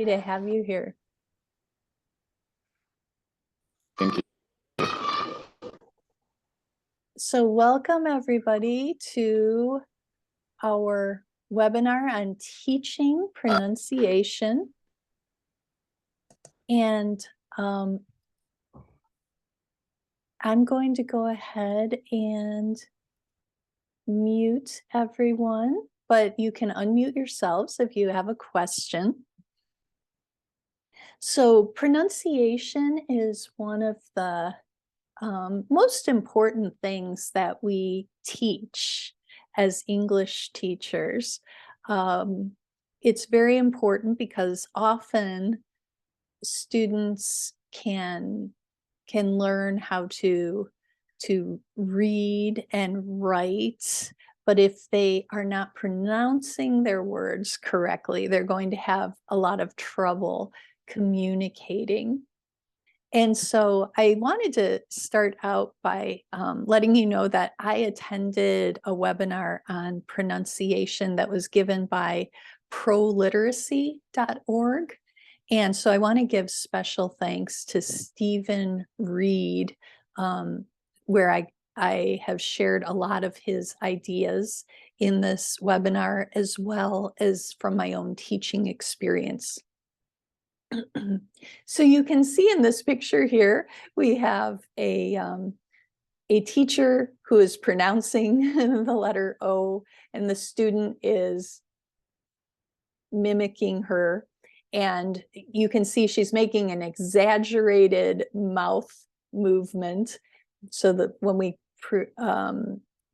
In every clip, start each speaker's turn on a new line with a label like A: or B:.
A: to have you here.
B: Thank you.
A: So welcome everybody to our webinar on teaching pronunciation. And I'm going to go ahead and mute everyone, but you can unmute yourselves if you have a question. So pronunciation is one of the most important things that we teach as English teachers. It's very important because often students can learn how to read and write, but if they are not pronouncing their words correctly, they're going to have a lot of trouble communicating. And so I wanted to start out by letting you know that I attended a webinar on pronunciation that was given by proliteracy.org. And so I want to give special thanks to Stephen Reed, where I have shared a lot of his ideas in this webinar, as well as from my own teaching experience. So you can see in this picture here, we have a teacher who is pronouncing the letter O, and the student is mimicking her. And you can see she's making an exaggerated mouth movement so that when we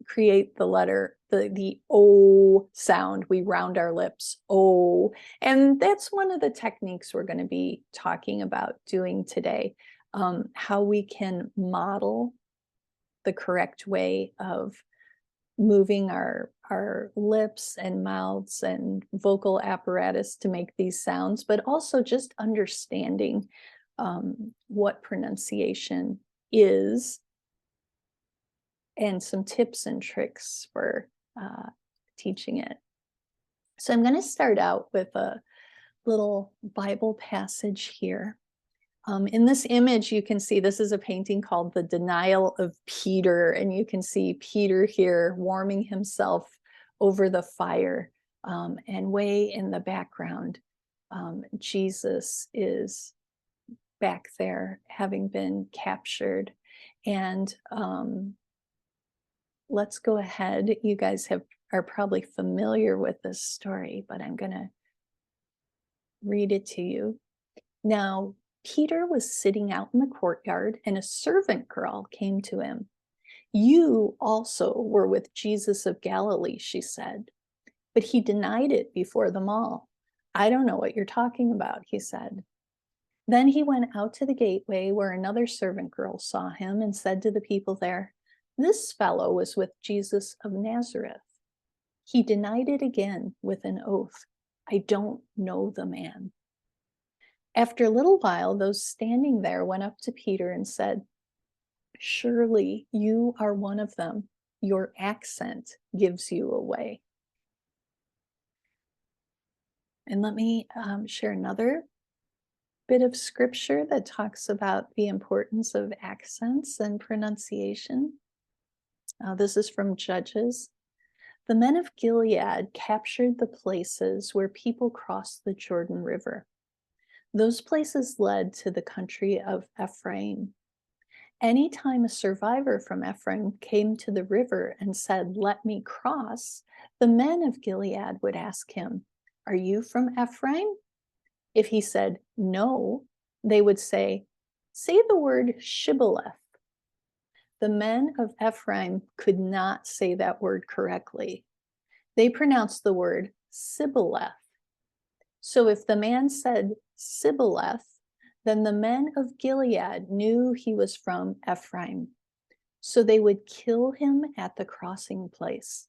A: create the letter, the O sound, we round our lips, O. And that's one of the techniques we're going to be talking about doing today, how we can model the correct way of moving our lips and mouths and vocal apparatus to make these sounds, but also just understanding what pronunciation is, and some tips and tricks for teaching it. So I'm going to start out with a little Bible passage here. In this image, you can see this is a painting called The Denial of Peter, and you can see Peter here warming himself over the fire, and way in the background, Jesus is back there having been captured. And let's go ahead. You guys are probably familiar with this story, but I'm going to read it to you. Now, Peter was sitting out in the courtyard, and a servant girl came to him. "You also were with Jesus of Galilee," she said. But he denied it before them all. "I don't know what you're talking about," he said. Then he went out to the gateway, where another servant girl saw him and said to the people there, "This fellow was with Jesus of Nazareth." He denied it again with an oath. "I don't know the man." After a little while, those standing there went up to Peter and said, "Surely you are one of them. Your accent gives you away." And let me share another bit of scripture that talks about the importance of accents and pronunciation. This is from Judges. "The men of Gilead captured the places where people crossed the Jordan River. Those places led to the country of Ephraim. Anytime a survivor from Ephraim came to the river and said, 'Let me cross,' the men of Gilead would ask him, 'Are you from Ephraim?' If he said no, they would say, 'Say the word Shibboleth.' The men of Ephraim could not say that word correctly. They pronounced the word Sibboleth. So if the man said Sibboleth, then the men of Gilead knew he was from Ephraim. So they would kill him at the crossing place.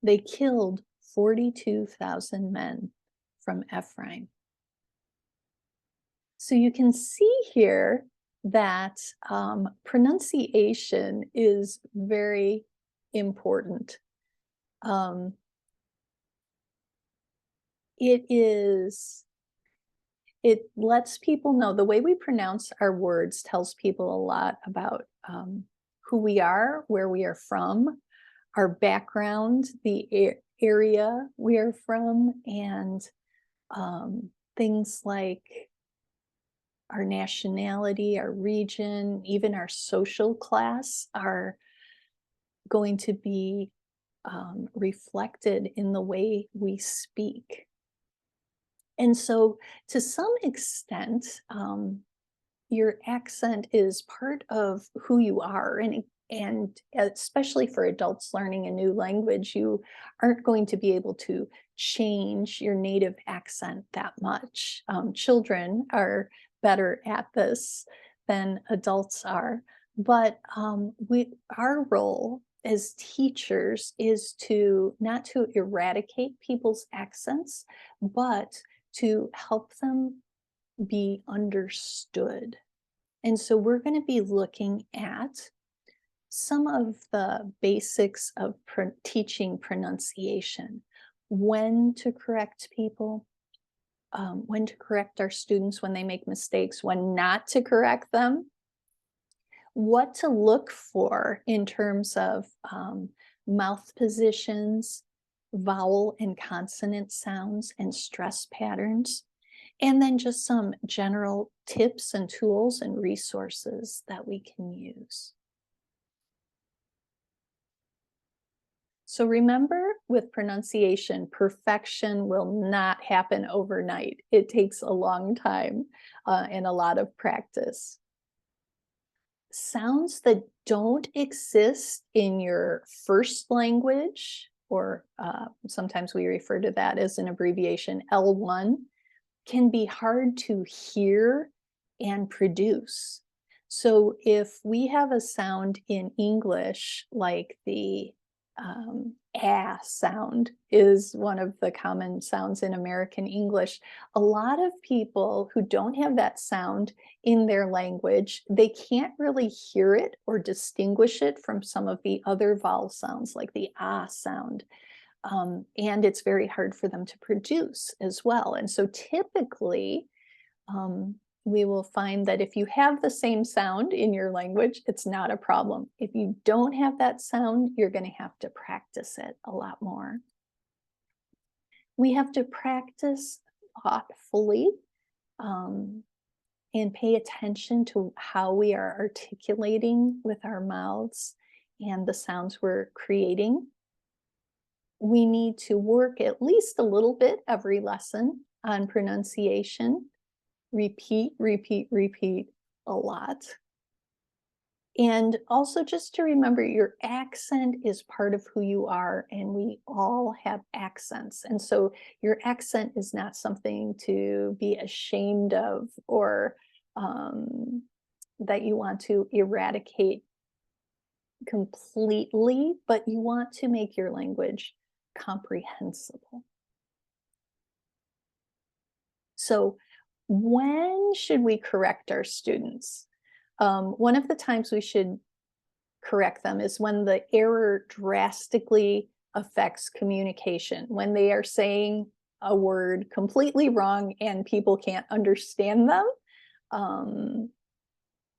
A: They killed 42,000 men from Ephraim." So you can see here that pronunciation is very important. It is It lets people know the way we pronounce our words tells people a lot about who we are, where we are from, our background, the area we are from, and things like our nationality, our region, even our social class are going to be reflected in the way we speak. And so, to some extent, your accent is part of who you are, and especially for adults learning a new language, you aren't going to be able to change your native accent that much. Children are better at this than adults are, but our role as teachers is to not to eradicate people's accents, but to help them be understood. And so we're going to be looking at some of the basics of teaching pronunciation, when to correct people, when to correct our students when they make mistakes, when not to correct them, what to look for in terms of mouth positions, vowel and consonant sounds, and stress patterns. And then just some general tips and tools and resources that we can use. So remember, with pronunciation, perfection will not happen overnight. It takes a long time and a lot of practice. Sounds that don't exist in your first language, or sometimes we refer to that as an abbreviation, L1, can be hard to hear and produce. So if we have a sound in English, like the sound is one of the common sounds in American English, a lot of people who don't have that sound in their language, they can't really hear it or distinguish it from some of the other vowel sounds, like the sound. And it's very hard for them to produce as well. And so typically, we will find that if you have the same sound in your language, it's not a problem. If you don't have that sound, you're going to have to practice it a lot more. We have to practice thoughtfully and pay attention to how we are articulating with our mouths and the sounds we're creating. We need to work at least a little bit every lesson on pronunciation. Repeat, repeat, repeat a lot. And also just to remember, your accent is part of who you are, and we all have accents. And so your accent is not something to be ashamed of or that you want to eradicate completely, but you want to make your language comprehensible. So when should we correct our students? One of the times we should correct them is when the error drastically affects communication, when they are saying a word completely wrong and people can't understand them.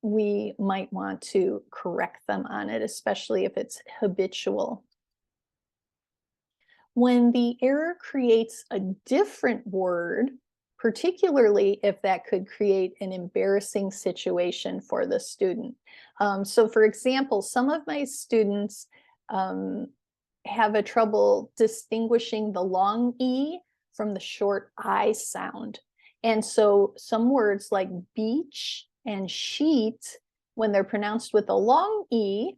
A: We might want to correct them on it, especially if it's habitual. When the error creates a different word, particularly if that could create an embarrassing situation for the student. So for example, some of my students have a trouble distinguishing the long E from the short I sound. And so some words like beach and sheet, when they're pronounced with a long E,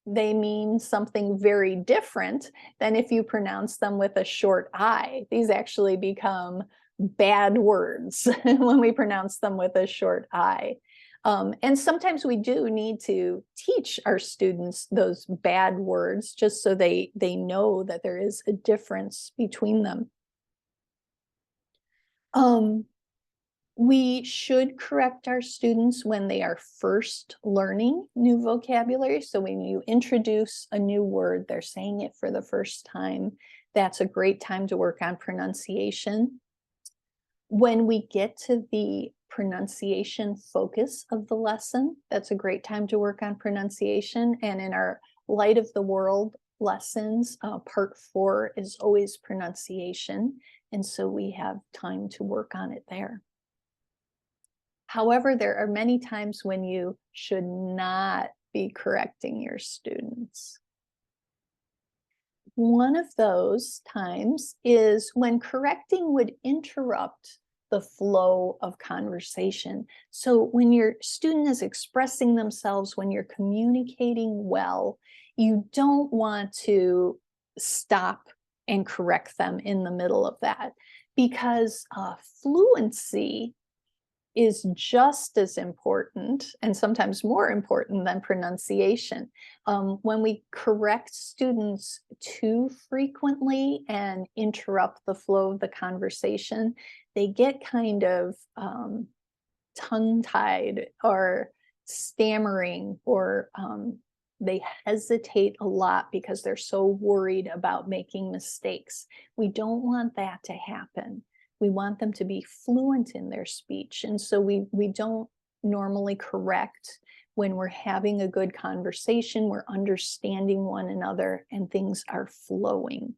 A: they mean something very different than if you pronounce them with a short I. These actually become bad words when we pronounce them with a short I. And sometimes we do need to teach our students those bad words just so they know that there is a difference between them. We should correct our students when they are first learning new vocabulary. So when you introduce a new word, they're saying it for the first time. That's a great time to work on pronunciation. When we get to the pronunciation focus of the lesson, that's a great time to work on pronunciation. And in our Light of the World lessons, part 4 is always pronunciation. And so we have time to work on it there. However, there are many times when you should not be correcting your students. One of those times is when correcting would interrupt the flow of conversation. So when your student is expressing themselves, when you're communicating well, you don't want to stop and correct them in the middle of that, because fluency is just as important and sometimes more important than pronunciation. When we correct students too frequently and interrupt the flow of the conversation, they get kind of tongue-tied or stammering, or they hesitate a lot because they're so worried about making mistakes. We don't want that to happen. We want them to be fluent in their speech. And so we don't normally correct when we're having a good conversation, we're understanding one another, and things are flowing.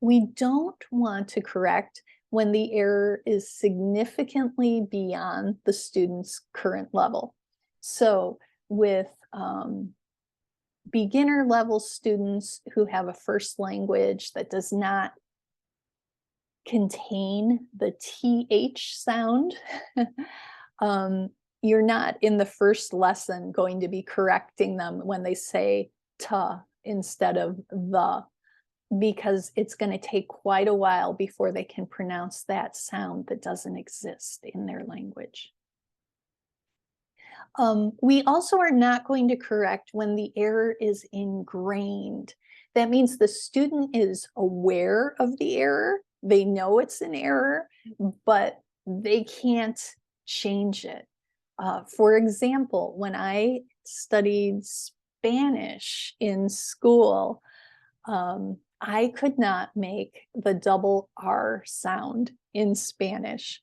A: We don't want to correct when the error is significantly beyond the student's current level. So with beginner level students who have a first language that does not contain the TH sound, you're not in the first lesson going to be correcting them when they say "ta" instead of "the," because it's going to take quite a while before they can pronounce that sound that doesn't exist in their language. We also are not going to correct when the error is ingrained. That means the student is aware of the error, they know it's an error, but they can't change it. For example, when I studied Spanish in school, I could not make the double R sound in Spanish.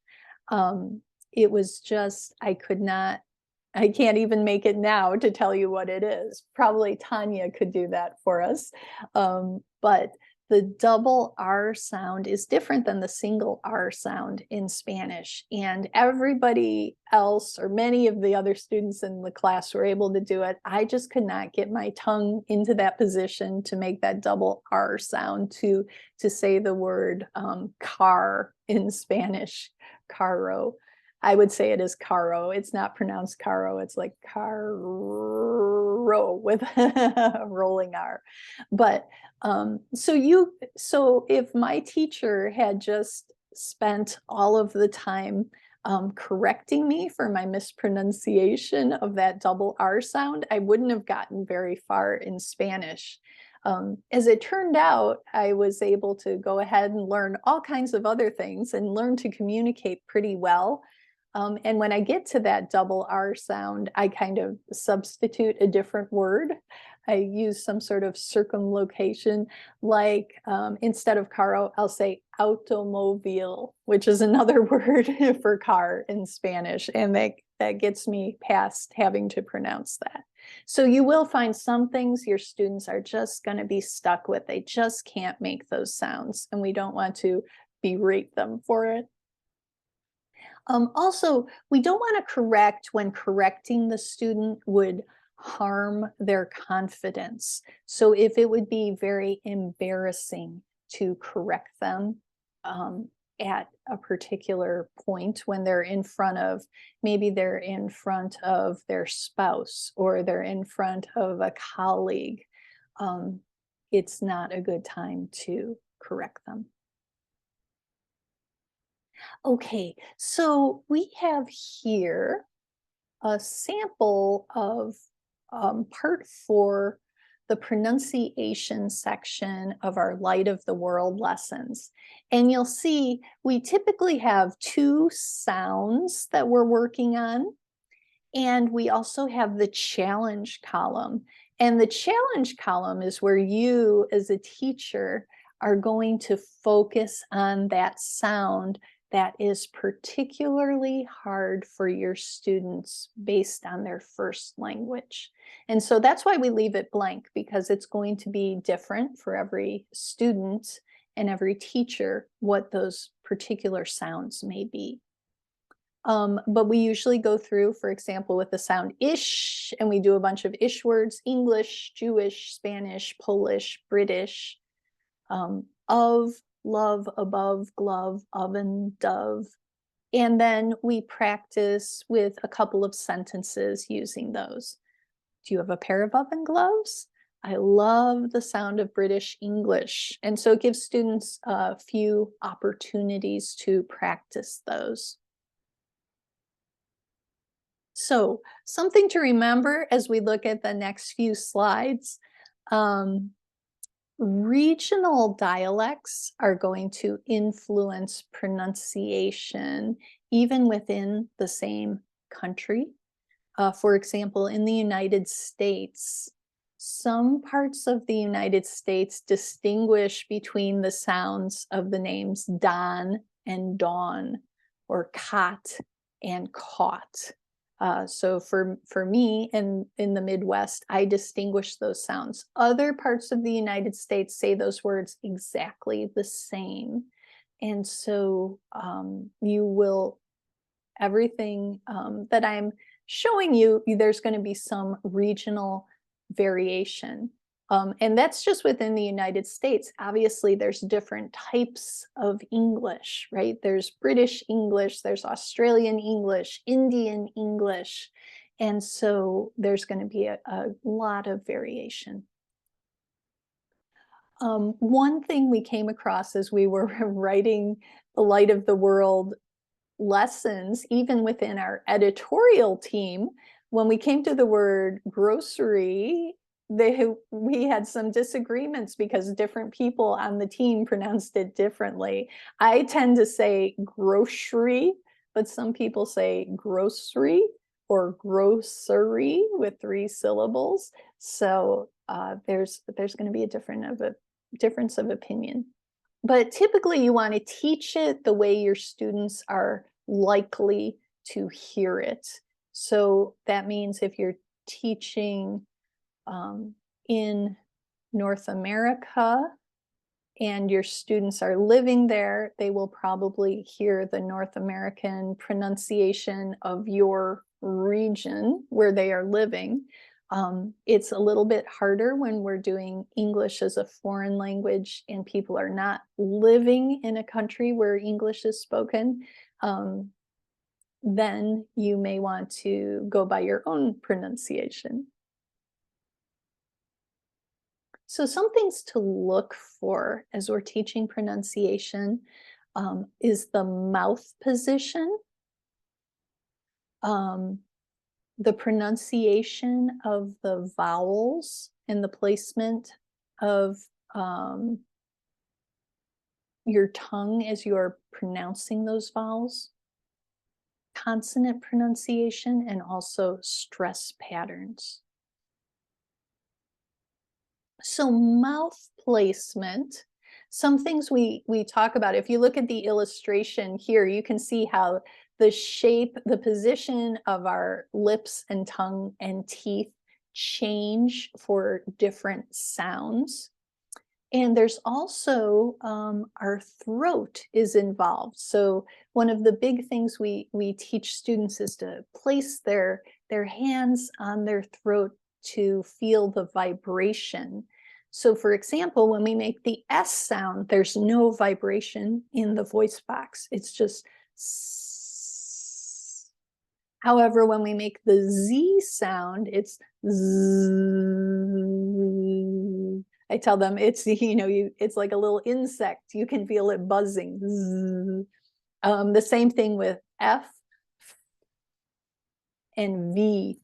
A: It was just, I can't even make it now to tell you what it is. Probably Tanya could do that for us. But the double R sound is different than the single R sound in Spanish. And everybody else, or many of the other students in the class, were able to do it. I just could not get my tongue into that position to make that double R sound to say the word car in Spanish, carro. I would say it is caro. It's not pronounced caro. It's like caro with a rolling R. But so if my teacher had just spent all of the time correcting me for my mispronunciation of that double R sound, I wouldn't have gotten very far in Spanish. As it turned out, I was able to go ahead and learn all kinds of other things and learn to communicate pretty well. And when I get to that double R sound, I kind of substitute a different word. I use some sort of circumlocation, like instead of carro, I'll say automobile, which is another word for car in Spanish. And that gets me past having to pronounce that. So you will find some things your students are just going to be stuck with. They just can't make those sounds, and we don't want to berate them for it. Also, we don't want to correct when correcting the student would harm their confidence. So if it would be very embarrassing to correct them at a particular point when they're in front of, maybe they're in front of their spouse or they're in front of a colleague, it's not a good time to correct them. Okay, so we have here a sample of part 4, the pronunciation section of our Light of the World lessons. And you'll see we typically have 2 sounds that we're working on. And we also have the challenge column. And the challenge column is where you, as a teacher, are going to focus on that sound that is particularly hard for your students based on their first language. And so that's why we leave it blank, because it's going to be different for every student and every teacher what those particular sounds may be. But we usually go through, for example, with the sound ish, and we do a bunch of ish words: English, Jewish, Spanish, Polish, British, of, love, above, glove, oven, dove. And then we practice with a couple of sentences using those. Do you have a pair of oven gloves? I love the sound of British English. And so it gives students a few opportunities to practice those. So something to remember as we look at the next few slides, regional dialects are going to influence pronunciation even within the same country. For example, in the United States, some parts of the United States distinguish between the sounds of the names Don and Dawn, or cot and caught. So for me in the Midwest, I distinguish those sounds. Other parts of the United States say those words exactly the same. And so you will, everything that I'm showing you, there's going to be some regional variation. And that's just within the United States. Obviously, there's different types of English, right? There's British English, there's Australian English, Indian English. And so there's going to be a lot of variation. One thing we came across as we were writing The Light of the World lessons, even within our editorial team, when we came to the word grocery, we had some disagreements because different people on the team pronounced it differently. I tend to say grocery, but some people say grocery or grocery with 3 syllables. So there's going to be a difference of opinion. But typically you want to teach it the way your students are likely to hear it. So that means if you're teaching in North America and your students are living there, they will probably hear the North American pronunciation of your region where they are living. It's a little bit harder when we're doing English as a foreign language and people are not living in a country where English is spoken. Then you may want to go by your own pronunciation. So some things to look for as we're teaching pronunciation is the mouth position, the pronunciation of the vowels and the placement of your tongue as you're pronouncing those vowels, consonant pronunciation, and also stress patterns. So mouth placement, some things we talk about. If you look at the illustration here, you can see how the shape, the position of our lips and tongue and teeth change for different sounds. And there's also our throat is involved. So one of the big things we teach students is to place their hands on their throat to feel the vibration. So for example, when we make the S sound, there's no vibration in the voice box. It's just S. However, when we make the Z sound, it's Z. I tell them it's, it's like a little insect. You can feel it buzzing. The same thing with F and V.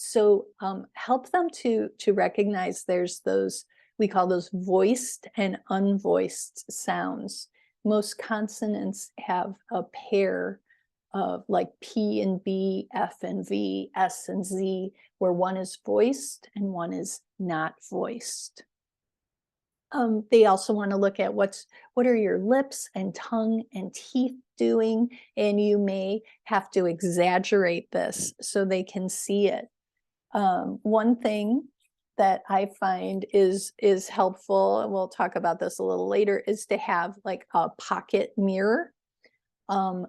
A: So help them to recognize there's those, we call those voiced and unvoiced sounds. Most consonants have a pair of like P and B, F and V, S and Z, where one is voiced and one is not voiced. They also want to look at what are your lips and tongue and teeth doing, and you may have to exaggerate this so they can see it. One thing that I find is helpful, and we'll talk about this a little later, is to have like a pocket mirror.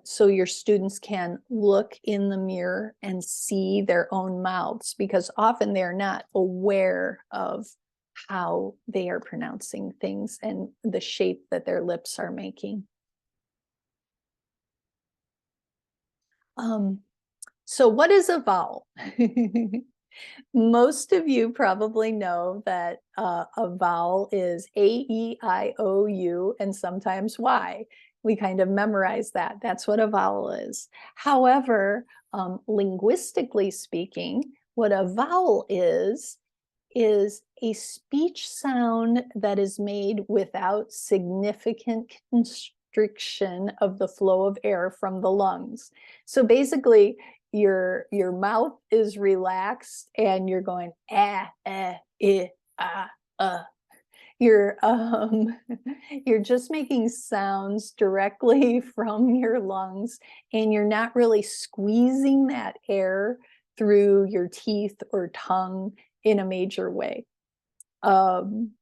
A: So your students can look in the mirror and see their own mouths, because often they're not aware of how they are pronouncing things and the shape that their lips are making. So what is a vowel? Most of you probably know that a vowel is A, E, I, O, U, and sometimes Y. We kind of memorize that. That's what a vowel is. However, linguistically speaking, what a vowel is a speech sound that is made without significant constriction of the flow of air from the lungs. So basically, your mouth is relaxed and you're going ah, ah, you're you're just making sounds directly from your lungs, and you're not really squeezing that air through your teeth or tongue in a major way. One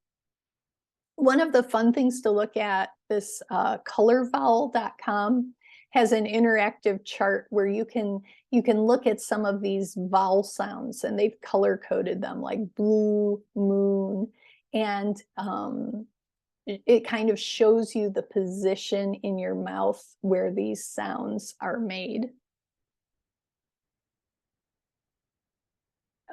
A: of the fun things to look at, this colorvowel.com has an interactive chart where you can look at some of these vowel sounds, and they've color coded them like blue, moon, and it kind of shows you the position in your mouth where these sounds are made.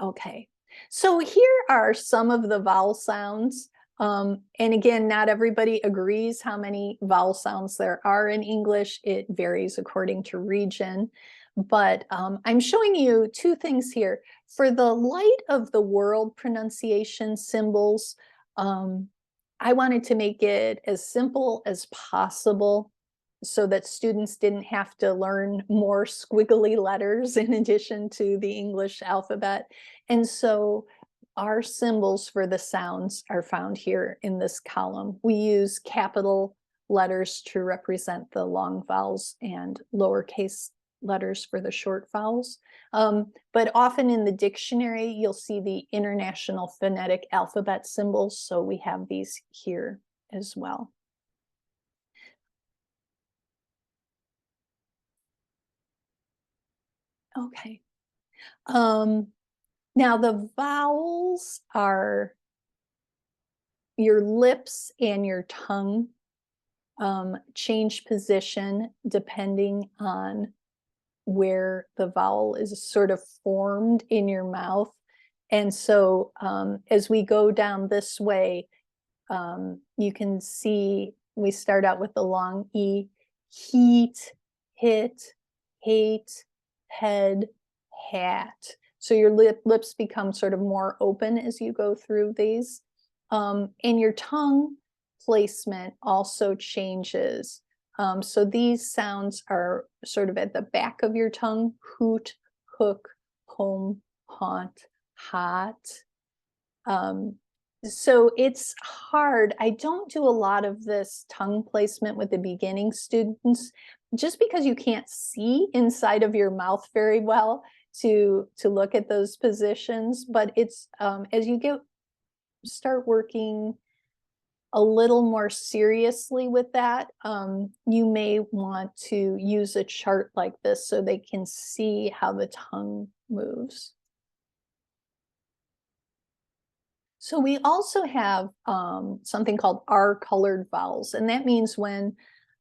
A: Okay, so here are some of the vowel sounds. And again, not everybody agrees how many vowel sounds there are in English. It varies according to region. But I'm showing you two things here. For the light of the world pronunciation symbols, I wanted to make it as simple as possible so that students didn't have to learn more squiggly letters in addition to the English alphabet. And so our symbols for the sounds are found here in this column. We use capital letters to represent the long vowels and lowercase letters for the short vowels. But often in the dictionary, you'll see the International Phonetic Alphabet symbols. So we have these here as well. Okay. Now the vowels are your lips and your tongue change position depending on where the vowel is sort of formed in your mouth. And so as we go down this way, you can see we start out with the long E: heat, hit, hate, head, hat. So your lips become sort of more open as you go through these. And your tongue placement also changes. So these sounds are sort of at the back of your tongue: hoot, hook, home, haunt, hot. So it's hard. I don't do a lot of this tongue placement with the beginning students, just because you can't see inside of your mouth very well to look at those positions. But it's as you start working a little more seriously with that, you may want to use a chart like this so they can see how the tongue moves. So we also have something called R-colored vowels, and that means when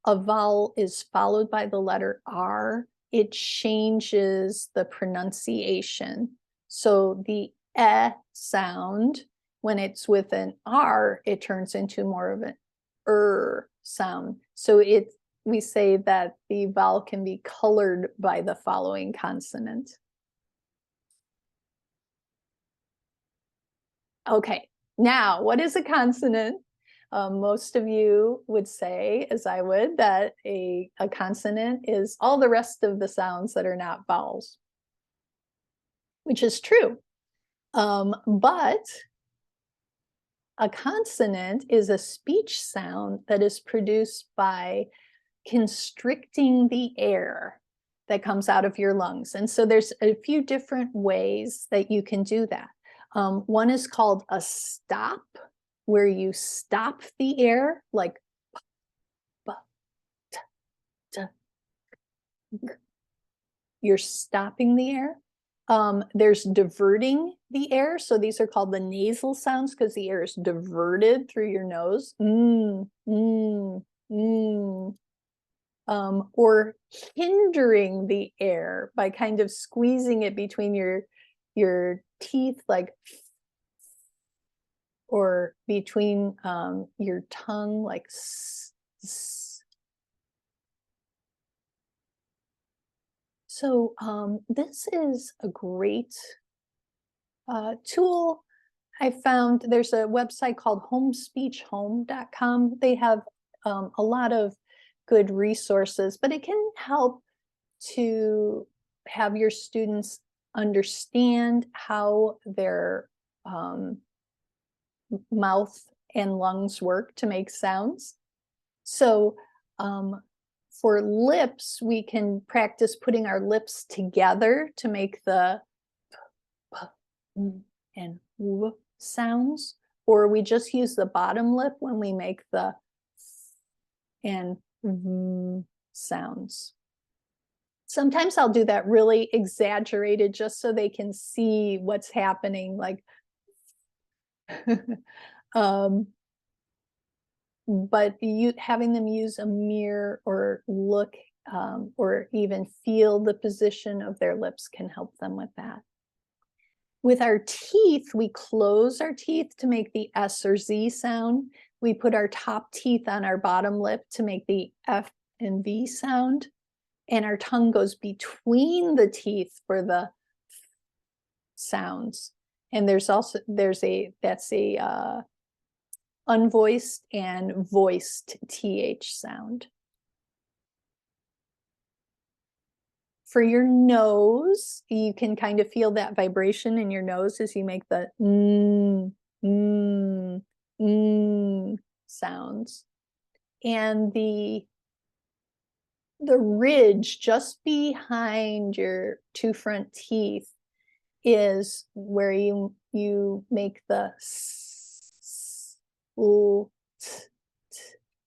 A: a vowel is followed by the letter R, it changes the pronunciation. So the sound, when it's with an R, it turns into more of an sound. So we say that the vowel can be colored by the following consonant. Okay, now what is a consonant? Most of you would say, as I would, that a consonant is all the rest of the sounds that are not vowels, which is true. But A consonant is a speech sound that is produced by constricting the air that comes out of your lungs. And so there's a few different ways that you can do that. One is called a stop, where you stop the air, like b, t, t, g. You're stopping the air. There's diverting the air. So these are called the nasal sounds because the air is diverted through your nose. Or hindering the air by kind of squeezing it between your teeth, like, or between your tongue, like So this is a great tool. I found there's a website called homespeechhome.com. They have a lot of good resources, but it can help to have your students understand how their mouth and lungs work to make sounds. So for lips, we can practice putting our lips together to make the p, and w sounds, or we just use the bottom lip when we make the and v sounds. Sometimes I'll do that really exaggerated just so they can see what's happening, like but having them use a mirror or look or even feel the position of their lips can help them with that. With our teeth, we close our teeth to make the S or Z sound. We put our top teeth on our bottom lip to make the F and V sound. And our tongue goes between the teeth for the sounds. And that's a unvoiced and voiced TH sound. For your nose, you can kind of feel that vibration in your nose as you make the sounds. And the ridge just behind your two front teeth is where you make the s, l, t, t,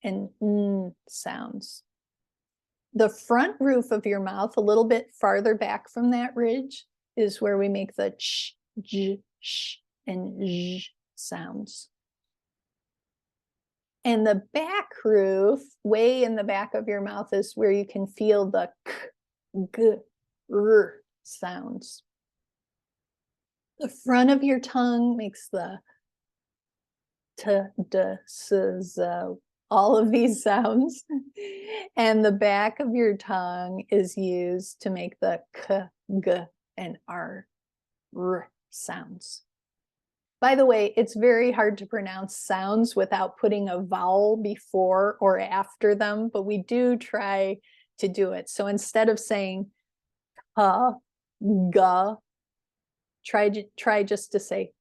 A: and n sounds. The front roof of your mouth, a little bit farther back from that ridge, is where we make the ch, j, sh, and zh sounds. And the back roof, way in the back of your mouth, is where you can feel the k, g, r sounds. The front of your tongue makes the t, d, s, z, all of these sounds. And the back of your tongue is used to make the k, g, and r sounds. By the way, it's very hard to pronounce sounds without putting a vowel before or after them, but we do try to do it. So instead of saying ha, ga, try just to say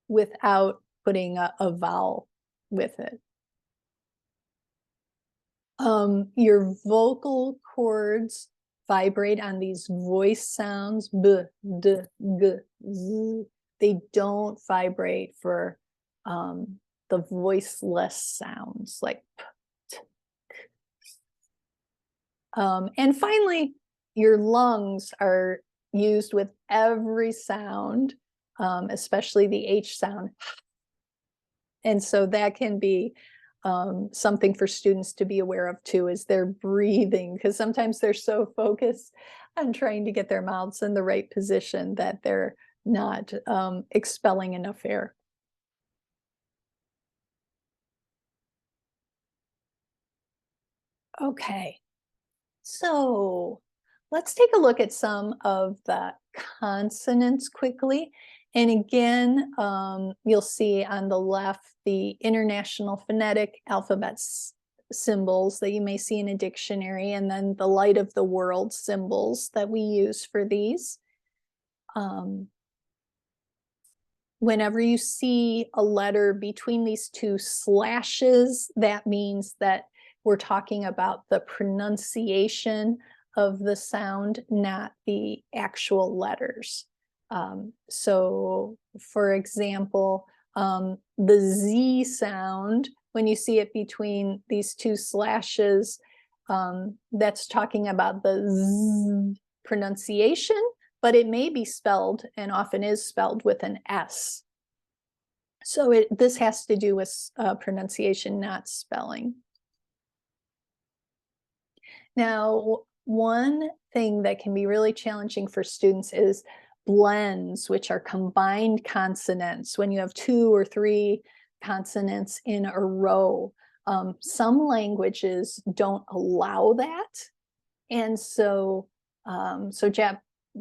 A: without putting a vowel with it. Your vocal cords vibrate on these voice sounds, b, d, g, z. They don't vibrate for the voiceless sounds like p, t, k. And finally, your lungs are used with every sound, especially the H sound. And so that can be something for students to be aware of too, is their breathing, because sometimes they're so focused on trying to get their mouths in the right position that they're not expelling enough air. Okay, so let's take a look at some of the consonants quickly. And again, you'll see on the left the International Phonetic Alphabet symbols that you may see in a dictionary, and then the light of the world symbols that we use for these. whenever you see a letter between these two slashes, that means that we're talking about the pronunciation of the sound, not the actual letters. So, for example, the Z sound, when you see it between these two slashes, that's talking about the Z pronunciation, but it may be spelled, and often is spelled, with an S. So this has to do with pronunciation, not spelling. Now, one thing that can be really challenging for students is blends, which are combined consonants. When you have 2 or 3 consonants in a row, some languages don't allow that. And so,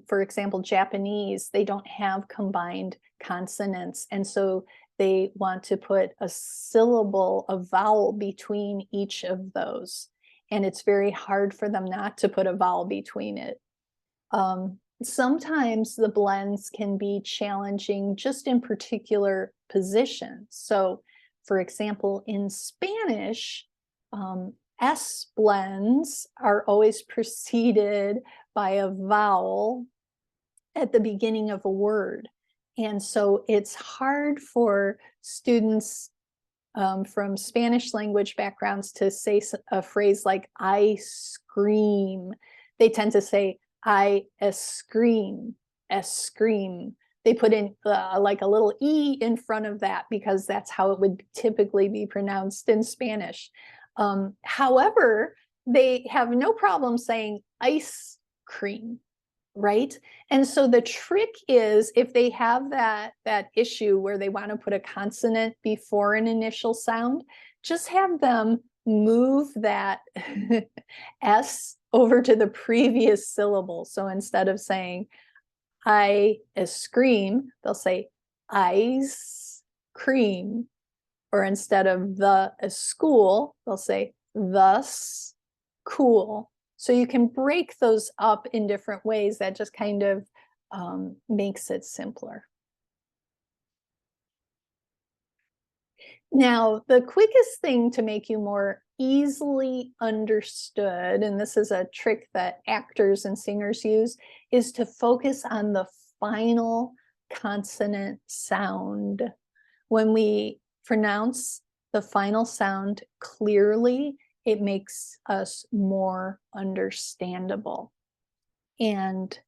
A: for example, Japanese, they don't have combined consonants. And so they want to put a syllable, a vowel between each of those. And it's very hard for them not to put a vowel between it. Sometimes the blends can be challenging just in particular positions. So, for example, in Spanish, S blends are always preceded by a vowel at the beginning of a word. And so it's hard for students from Spanish language backgrounds to say a phrase like I scream. They tend to say I scream, scream. They put in like a little E in front of that because that's how it would typically be pronounced in Spanish. However, they have no problem saying ice cream, right? And so the trick is, if they have that issue where they want to put a consonant before an initial sound, just have them move that S over to the previous syllable. So instead of saying I scream, they'll say ice cream. Or instead of the school, they'll say thus cool. So you can break those up in different ways. That just kind of makes it simpler. Now, the quickest thing to make you more easily understood, and this is a trick that actors and singers use, is to focus on the final consonant sound. When we pronounce the final sound clearly, it makes us more understandable. And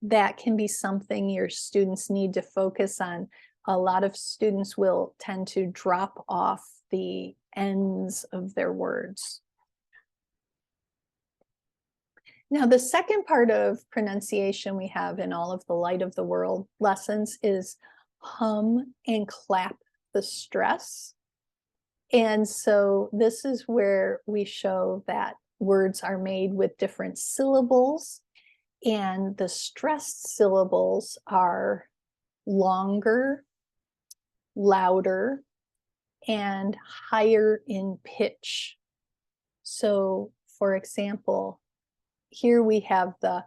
A: that can be something your students need to focus on. A lot of students will tend to drop off the ends of their words. Now, the second part of pronunciation we have in all of the Light of the World lessons is hum and clap the stress. And so this is where we show that words are made with different syllables, and the stressed syllables are longer, louder, and higher in pitch. So, for example, here we have the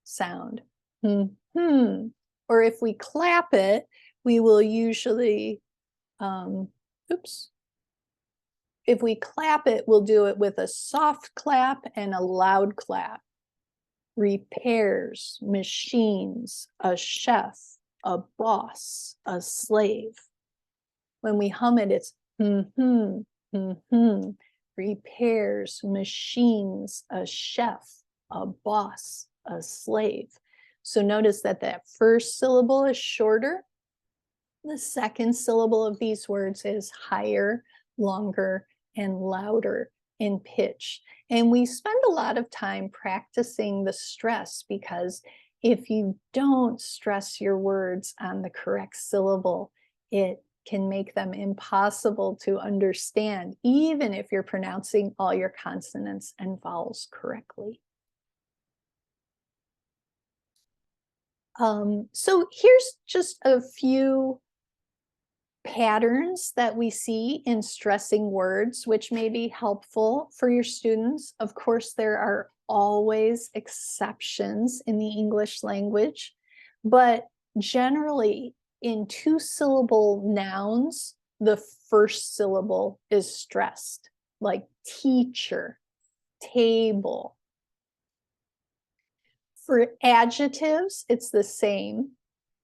A: sound, or if we clap it, we will usually, if we clap it, we'll do it with a soft clap and a loud clap. Repairs, machines, a chef, a boss, a slave. When we hum it, it's repairs, machines, a chef, a boss, a slave. So notice that that first syllable is shorter. The second syllable of these words is higher, longer, and louder in pitch. And we spend a lot of time practicing the stress, because if you don't stress your words on the correct syllable, it can make them impossible to understand, even if you're pronouncing all your consonants and vowels correctly. So here's just a few patterns that we see in stressing words, which may be helpful for your students. Of course, there are always exceptions in the English language, But generally, in two-syllable nouns, the first syllable is stressed, like teacher, table. For adjectives, it's the same.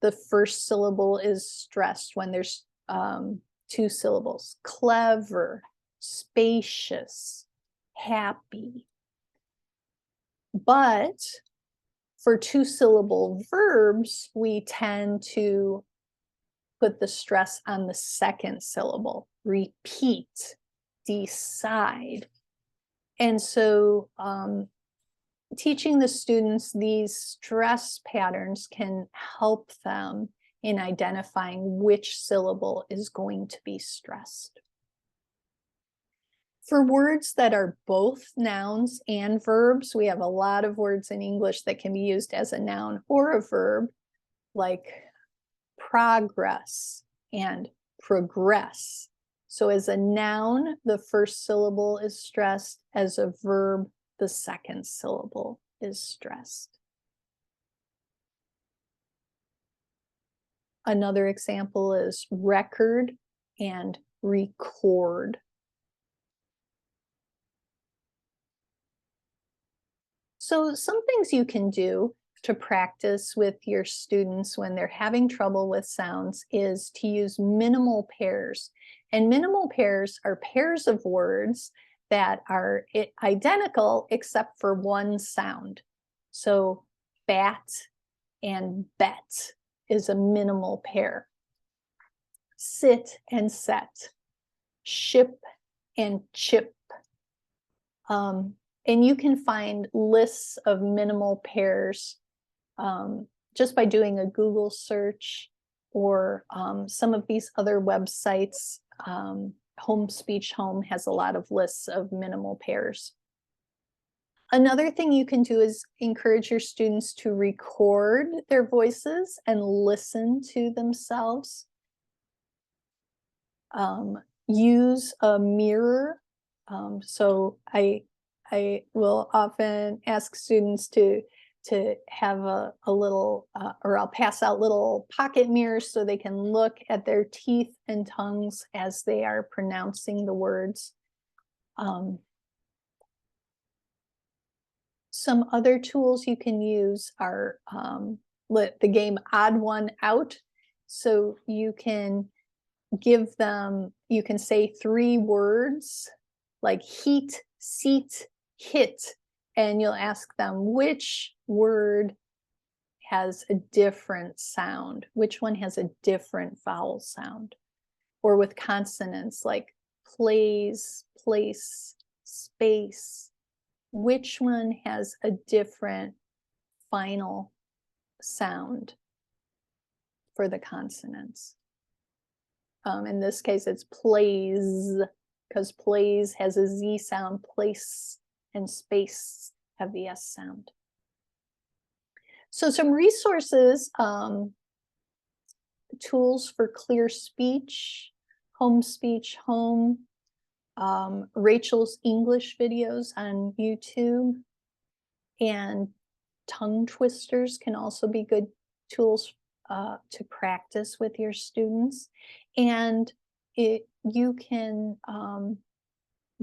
A: The first syllable is stressed when there's two syllables. Clever, spacious, happy. But for two-syllable verbs, we tend to put the stress on the second syllable. Repeat, decide. And so teaching the students these stress patterns can help them in identifying which syllable is going to be stressed. For words that are both nouns and verbs, we have a lot of words in English that can be used as a noun or a verb, like progress and progress. So as a noun, the first syllable is stressed. As a verb, the second syllable is stressed. Another example is record and record. So some things you can do to practice with your students when they're having trouble with sounds is to use minimal pairs. And minimal pairs are pairs of words that are identical except for one sound. So bat and bet is a minimal pair. Sit and set, ship and chip. And you can find lists of minimal pairs just by doing a Google search or some of these other websites. Home Speech Home has a lot of lists of minimal pairs. Another thing you can do is encourage your students to record their voices and listen to themselves. Use a mirror. So I will often ask students to have a little, or I'll pass out little pocket mirrors so they can look at their teeth and tongues as they are pronouncing the words. Some other tools you can use are the game Odd One Out. So you can give them, you can say 3 words like heat, seat, hit, and you'll ask them which word has a different sound, which one has a different vowel sound. Or with consonants like plays, place, space, which one has a different final sound for the consonants. In this case, it's plays, because plays has a Z sound, place and space have the S sound. So some resources, tools for clear speech, Home Speech Home, Rachel's English videos on YouTube, and tongue twisters can also be good tools to practice with your students. And you can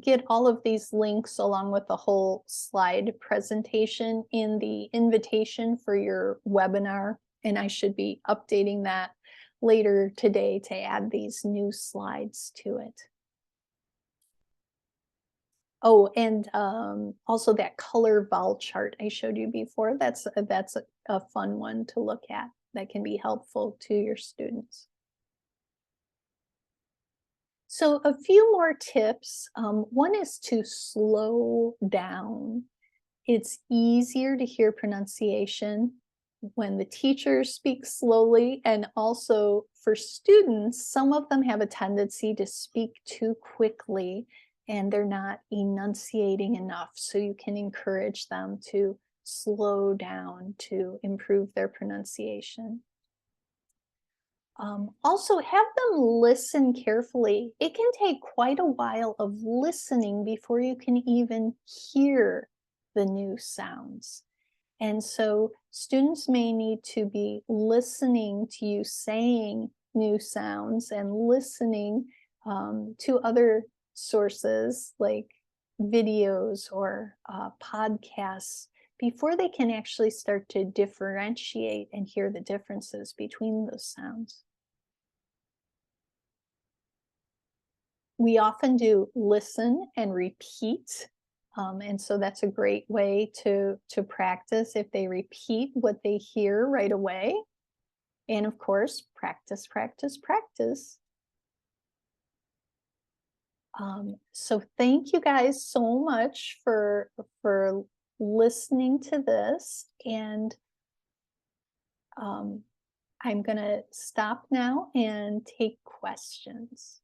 A: get all of these links along with the whole slide presentation in the invitation for your webinar. And I should be updating that later today to add these new slides to it. Oh, and also that color vowel chart I showed you before, that's a fun one to look at that can be helpful to your students. So a few more tips. One is to slow down. It's easier to hear pronunciation when the teacher speaks slowly, and also for students, some of them have a tendency to speak too quickly and they're not enunciating enough. So you can encourage them to slow down to improve their pronunciation. Also, have them listen carefully. It can take quite a while of listening before you can even hear the new sounds. And so students may need to be listening to you saying new sounds and listening to other sources like videos or podcasts before they can actually start to differentiate and hear the differences between those sounds. We often do listen and repeat. And so that's a great way to practice if they repeat what they hear right away. And of course, practice, practice, practice. So thank you guys so much for listening to this. And I'm going to stop now and take questions.